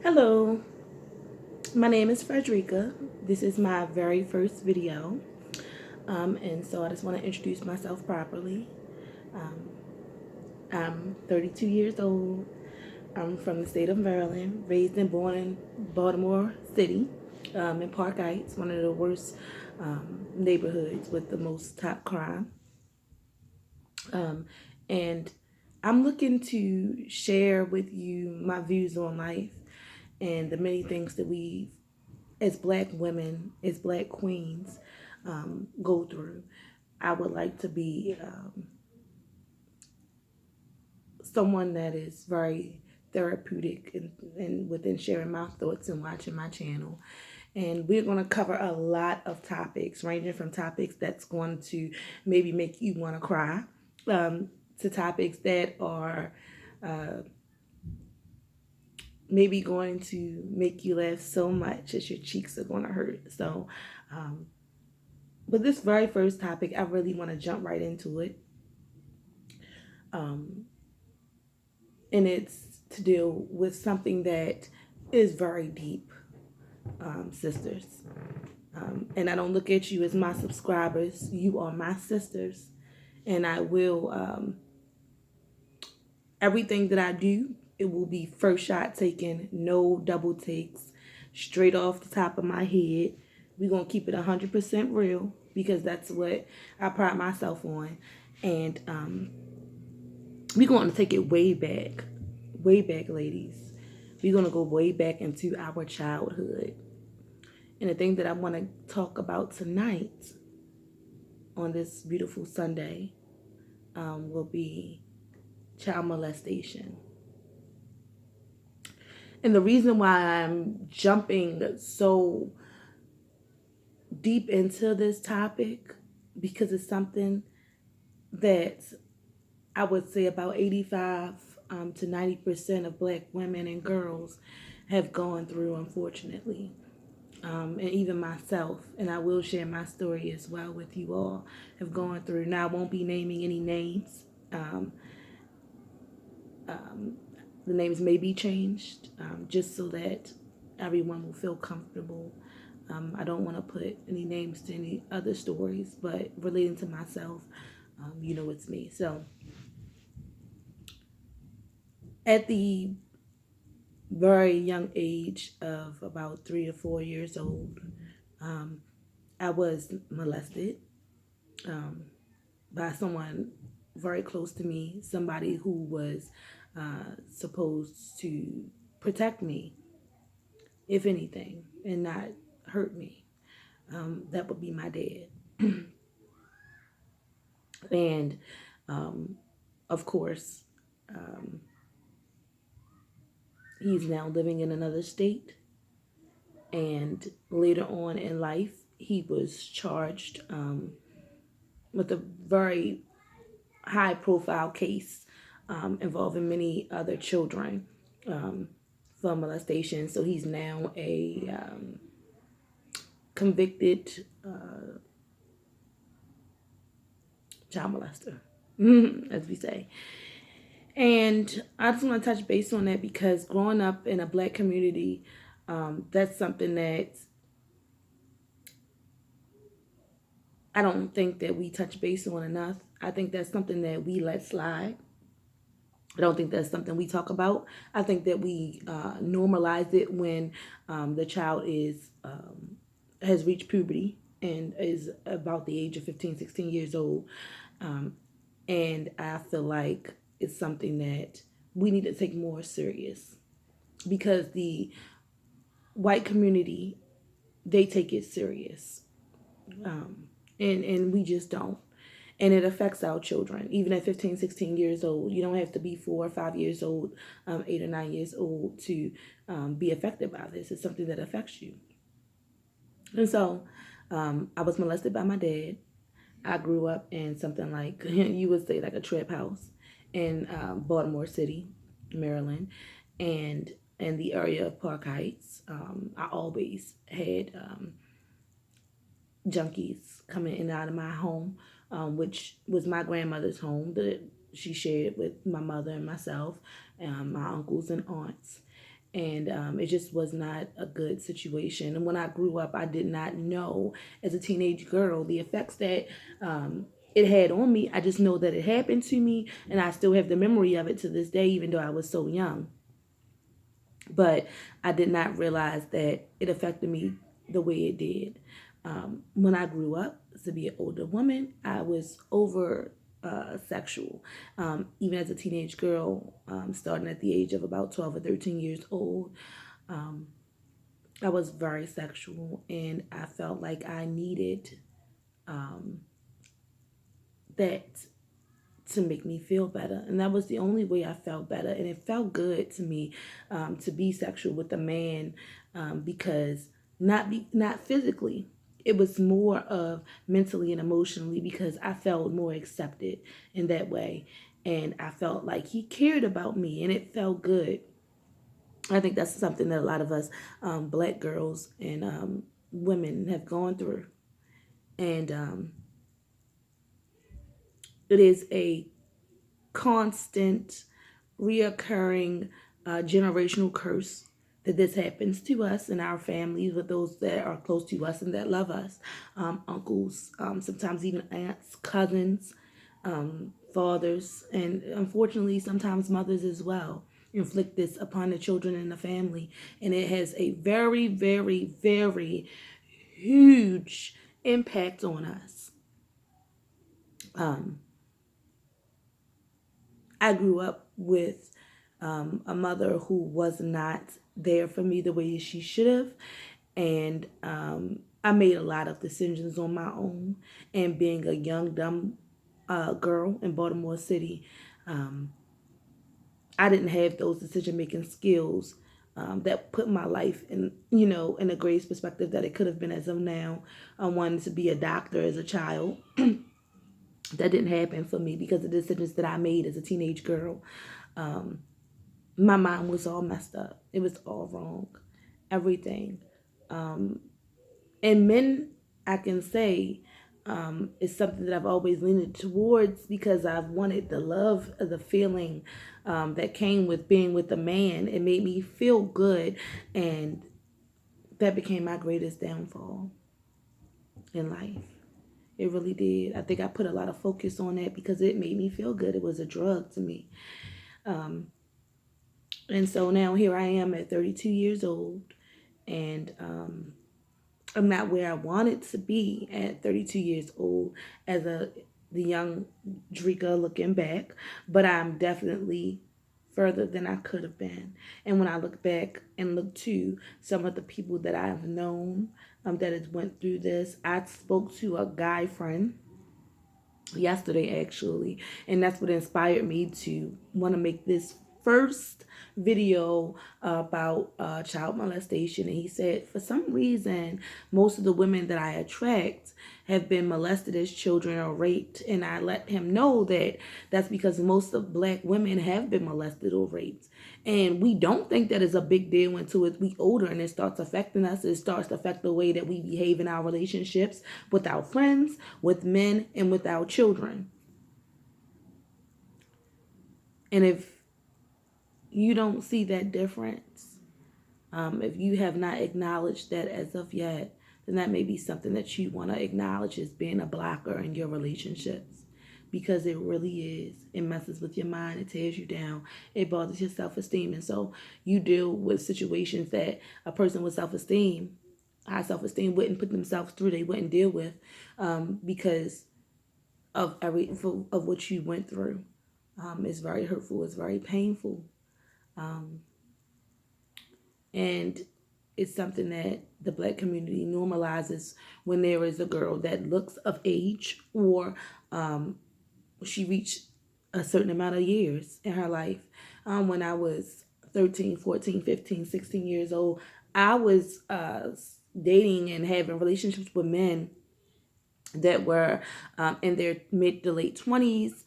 Hello, my name is Frederica. This is my very first video, and so I just want to introduce myself properly. Um, I'm 32 years old. I'm from the state of Maryland, raised and born in Baltimore City, in Park Heights, one of the worst neighborhoods with the most top crime. And I'm looking to share with you my views on life and the many things that we as black women, as black queens, go through. I would like to be someone that is very therapeutic and within sharing my thoughts and watching my channel. And we're going to cover a lot of topics, ranging from topics that's going to maybe make you want to cry, to topics that are maybe going to make you laugh so much that your cheeks are going to hurt. So, but this very first topic, I really want to jump right into it. Um, and it's to deal with something that is very deep, sisters. And I don't look at you as my subscribers. You are my sisters. And I will, everything that I do, it will be first shot taken, no double takes, straight off the top of my head. We're going to keep it 100% real because that's what I pride myself on. And we're going to take it way back, ladies. We're going to go way back into our childhood. And the thing that I want to talk about tonight on this beautiful Sunday will be child molestation. And the reason why I'm jumping so deep into this topic, because it's something that I would say about 85 to 90% of black women and girls have gone through, unfortunately. And even myself, and I will share my story as well with you all, have gone through. Now, I won't be naming any names. The names may be changed just so that everyone will feel comfortable. I don't want to put any names to any other stories, but relating to myself, it's me. So, at the very young age of about 3 or 4 years old, I was molested by someone very close to me, somebody who was supposed to protect me, if anything, and not hurt me. That would be my dad. And of course, he's now living in another state. And later on in life, he was charged with a very high profile case involving many other children for molestation. So he's now a convicted child molester, as we say. And I just want to touch base on that because growing up in a black community, that's something that I don't think that we touch base on enough. I think that's something that we let slide. I don't think that's something we talk about. I think that we normalize it when the child has reached puberty and is about the age of 15, 16 years old. And I feel like it's something that we need to take more serious because the white community, they take it serious. And we just don't. And it affects our children, even at 15, 16 years old. You don't have to be 4 or 5 years old, 8 or 9 years old to be affected by this. It's something that affects you. And so I was molested by my dad. I grew up in something like, you would say, like a trap house in Baltimore City, Maryland. And in the area of Park Heights, I always had junkies coming in and out of my home, which was my grandmother's home that she shared with my mother and myself, and my uncles and aunts. And it just was not a good situation. And when I grew up, I did not know as a teenage girl the effects that it had on me. I just know that it happened to me, and I still have the memory of it to this day, even though I was so young. But I did not realize that it affected me the way it did. When I grew up to be an older woman, I was over sexual. Even as a teenage girl, starting at the age of about 12 or 13 years old, I was very sexual, and I felt like I needed that to make me feel better. And that was the only way I felt better. And it felt good to me to be sexual with a man, because not physically. It was more of mentally and emotionally, because I felt more accepted in that way. And I felt like he cared about me, and it felt good. I think that's something that a lot of us Black girls and women have gone through. And it is a constant, reoccurring generational curse that this happens to us and our families, with those that are close to us and that love us, uncles, sometimes even aunts, cousins, fathers, and unfortunately sometimes mothers as well, inflict this upon the children in the family. And it has a very, very, very huge impact on us. um, I grew up with a mother who was not there for me the way she should have. And I made a lot of decisions on my own. And being a young, dumb girl in Baltimore City, I didn't have those decision making skills that put my life in, in a greatest perspective that it could have been as of now. I wanted to be a doctor as a child. That didn't happen for me because of the decisions that I made as a teenage girl. My mind was all messed up. It was all wrong. Everything. And men, I can say, is something that I've always leaned towards, because I've wanted the love, the feeling that came with being with a man. It made me feel good. And that became my greatest downfall in life. It really did. I think I put a lot of focus on that because it made me feel good. It was a drug to me. And so now here I am at 32 years old, and I'm not where I wanted to be at 32 years old as the young Drika looking back, but I'm definitely further than I could have been. And when I look back and look to some of the people that I've known that has went through this, I spoke to a guy friend yesterday actually, and that's what inspired me to want to make this first video about child molestation. And he said, for some reason, most of the women that I attract have been molested as children or raped. And I let him know that that's because most of Black women have been molested or raped. And we don't think that is a big deal until we older and it starts affecting us. It starts to affect the way that we behave in our relationships with our friends, with men, and with our children. And if you don't see that difference, if you have not acknowledged that as of yet, then that may be something that you want to acknowledge as being a blocker in your relationships. Because it really is. It messes with your mind. It tears you down. It bothers your self-esteem. And so you deal with situations that a person with self-esteem, high self-esteem, wouldn't put themselves through. They wouldn't deal with because of of what you went through. It's very hurtful. It's very painful. And it's something that the Black community normalizes when there is a girl that looks of age, or she reached a certain amount of years in her life. When I was 13, 14, 15, 16 years old, I was dating and having relationships with men that were in their mid to late 20s,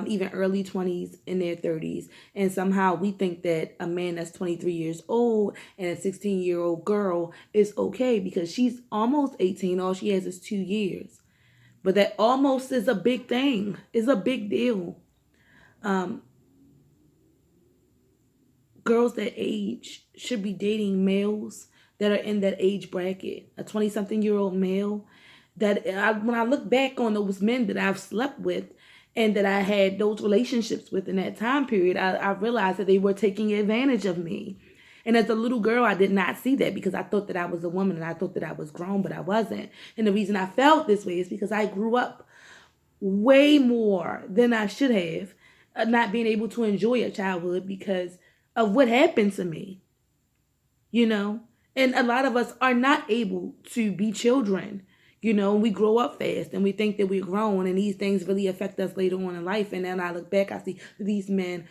even early 20s, in their 30s. And somehow we think that a man that's 23 years old and a 16-year-old girl is okay because she's almost 18. All she has is 2 years. But that almost is a big thing. It's a big deal. girls that age should be dating males that are in that age bracket. A 20-something-year-old male when I look back on those men that I've slept with and that I had those relationships with in that time period, I realized that they were taking advantage of me. And as a little girl, I did not see that because I thought that I was a woman and I thought that I was grown, but I wasn't. And the reason I felt this way is because I grew up way more than I should have, not being able to enjoy a childhood because of what happened to me, you know? And a lot of us are not able to be children. We grow up fast and we think that we're grown, and these things really affect us later on in life. And then I look back, I see these men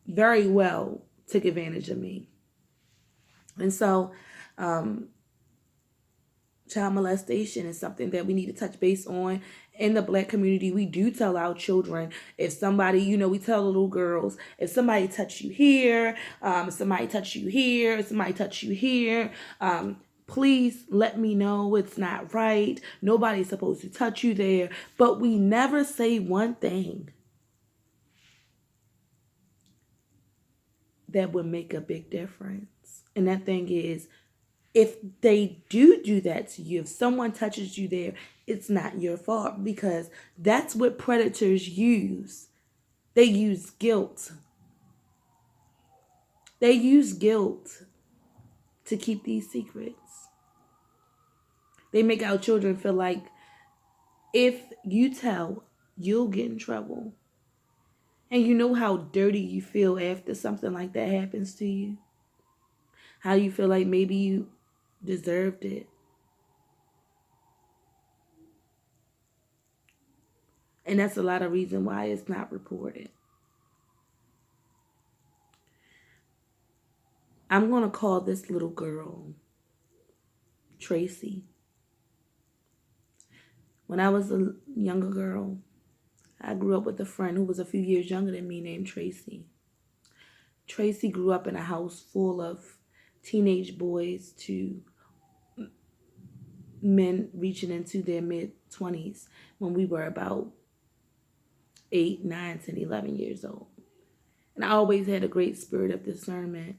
very well took advantage of me. And so, child molestation is something that we need to touch base on. In the Black community, we do tell our children, if somebody, we tell little girls, if somebody touch you here, somebody touch you here, somebody touch you here, please let me know. It's not right. Nobody's supposed to touch you there. But we never say one thing that would make a big difference. And that thing is, if they do that to you, if someone touches you there, it's not your fault, because that's what predators use. They use guilt. They use guilt to keep these secrets. They make our children feel like if you tell, you'll get in trouble. And you know how dirty you feel after something like that happens to you? How you feel like maybe you deserved it. And that's a lot of reason why it's not reported. I'm going to call this little girl Tracy. When I was a younger girl, I grew up with a friend who was a few years younger than me named Tracy. Tracy grew up in a house full of teenage boys to men reaching into their mid-20s when we were about 8, 9, 10, 11 years old. And I always had a great spirit of discernment.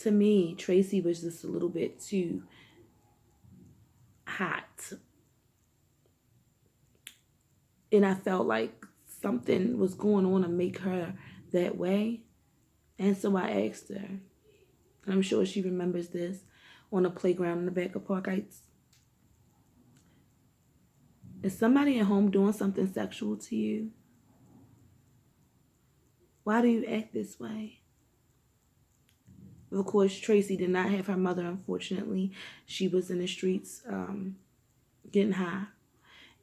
To me, Tracy was just a little bit too hot. And I felt like something was going on to make her that way. And so I asked her, and I'm sure she remembers this, on a playground in the back of Park Heights. Is somebody at home doing something sexual to you? Why do you act this way? Of course, Tracy did not have her mother, unfortunately. She was in the streets getting high.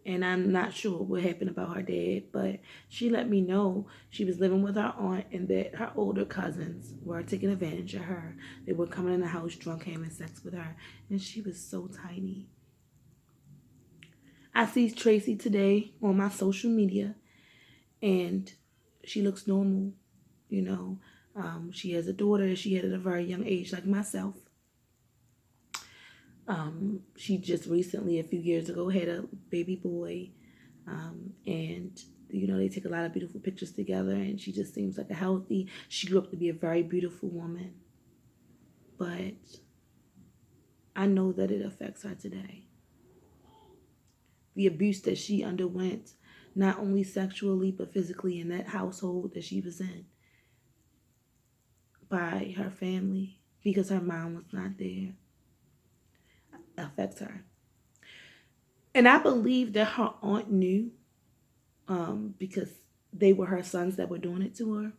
And I'm not sure what happened about her dad, but she let me know she was living with her aunt and that her older cousins were taking advantage of her. They were coming in the house drunk, having sex with her, and she was so tiny. I see Tracy today on my social media, and she looks normal. She has a daughter she had at a very young age, like myself. She just recently, a few years ago, had a baby boy, and they take a lot of beautiful pictures together, and she just seems like she grew up to be a very beautiful woman. But I know that it affects her today. The abuse that she underwent, not only sexually, but physically in that household that she was in, by her family, because her mom was not there, affects her. And I believe that her aunt knew, because they were her sons that were doing it to her.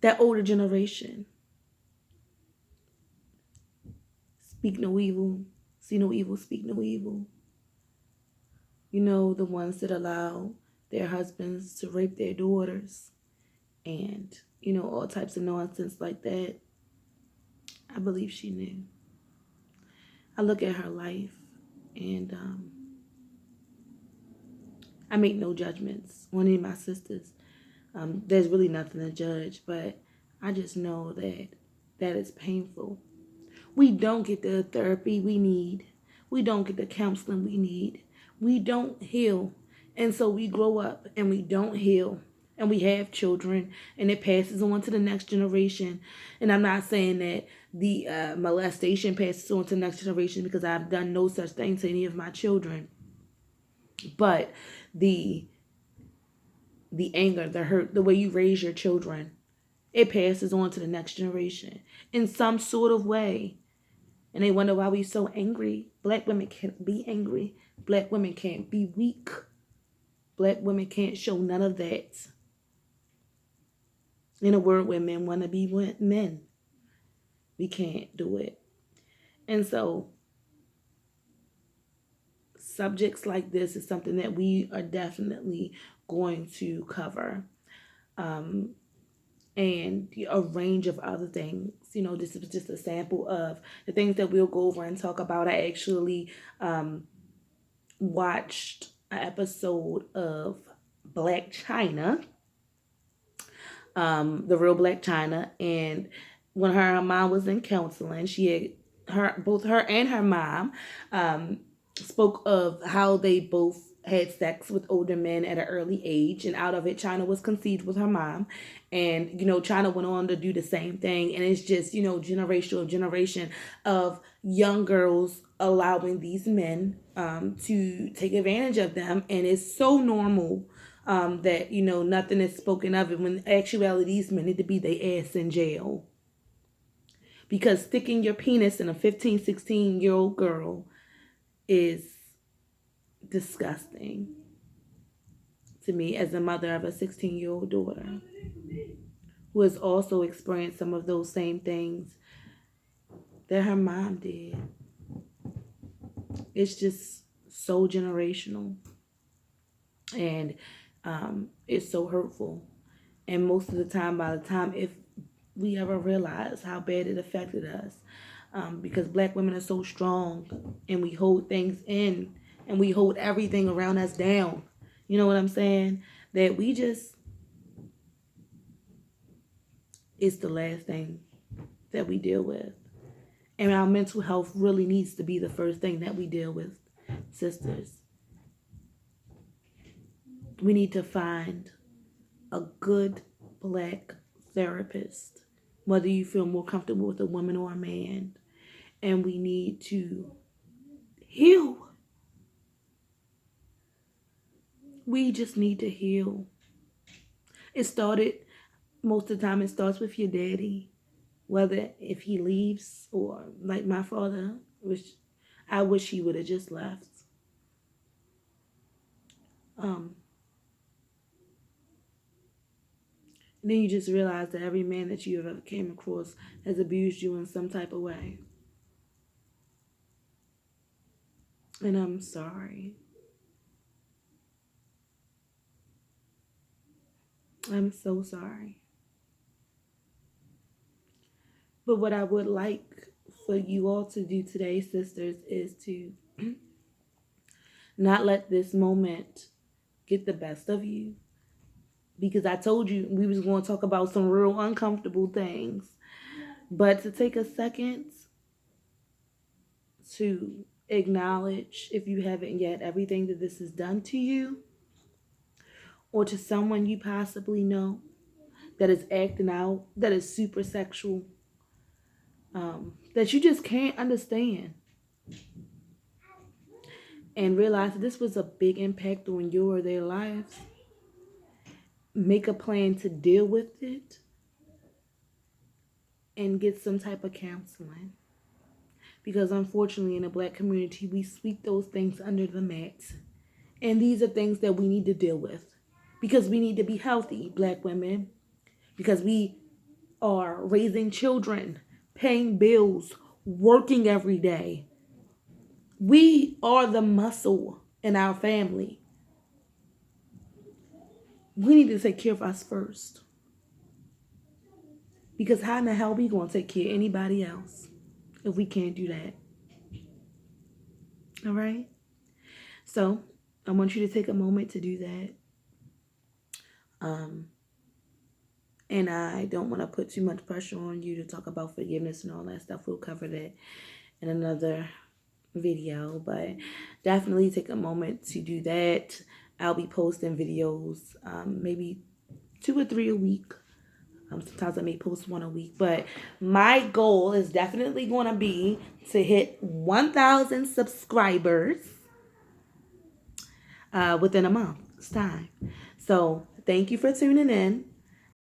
That older generation, speak no evil, see no evil, speak no evil. The ones that allow their husbands to rape their daughters and, all types of nonsense like that. I believe she knew. I look at her life and I make no judgments on any of my sisters. There's really nothing to judge, but I just know that is painful. We don't get the therapy we need. We don't get the counseling we need. We don't heal. And so we grow up and we don't heal. and we have children, and it passes on to the next generation. And I'm not saying that the molestation passes on to the next generation, because I've done no such thing to any of my children. But the anger, the hurt, the way you raise your children, it passes on to the next generation in some sort of way. And they wonder why we so angry. Black women can't be angry. Black women can't be weak. Black women can't show none of that. In a world where men want to be men, we can't do it. And so subjects like this is something that we are definitely going to cover. And a range of other things. This is just a sample of the things that we'll go over and talk about. I actually watched an episode of Black China, the real Black China, and when her mom was in counseling, both her and her mom spoke of how they both had sex with older men at an early age, and out of it, China was conceived with her mom, and China went on to do the same thing. And it's just generation of young girls allowing these men to take advantage of them, and it's so normal that nothing is spoken of it, when actually these men need to be their ass in jail, because sticking your penis in a 15-16-year-old girl is disgusting to me, as a mother of a 16-year-old daughter who has also experienced some of those same things that her mom did. It's just so generational, and it's so hurtful. And most of the time, by the time if we ever realize how bad it affected us, because Black women are so strong, and we hold things in, and we hold everything around us down. You know what I'm saying? That it's the last thing that we deal with. And our mental health really needs to be the first thing that we deal with, sisters. We need to find a good Black therapist, whether you feel more comfortable with a woman or a man. And we need to heal. We just need to heal. Most of the time, it starts with your daddy. Whether if he leaves, or like my father, which I wish he would have just left. Then you just realize that every man that you have ever came across has abused you in some type of way. And I'm sorry. I'm so sorry. But what I would like for you all to do today, sisters, is to not let this moment get the best of you. Because I told you we was going to talk about some real uncomfortable things. But to take a second to acknowledge, if you haven't yet, everything that this has done to you, or to someone you possibly know that is acting out, that is super sexual, that you just can't understand. And realize that this was a big impact on your or their lives. Make a plan to deal with it and get some type of counseling. Because unfortunately, in the Black community, we sweep those things under the mat. And these are things that we need to deal with. Because we need to be healthy, Black women. Because we are raising children, paying bills, working every day. We are the muscle in our family. We need to take care of us first. Because how in the hell are we going to take care of anybody else if we can't do that? All right? So I want you to take a moment to do that. And I don't want to put too much pressure on you to talk about forgiveness and all that stuff. We'll cover that in another video, but definitely take a moment to do that. I'll be posting videos maybe 2 or 3 a week. Sometimes I may post 1 a week, but my goal is definitely going to be to hit 1,000 subscribers within a month's time. So thank you for tuning in.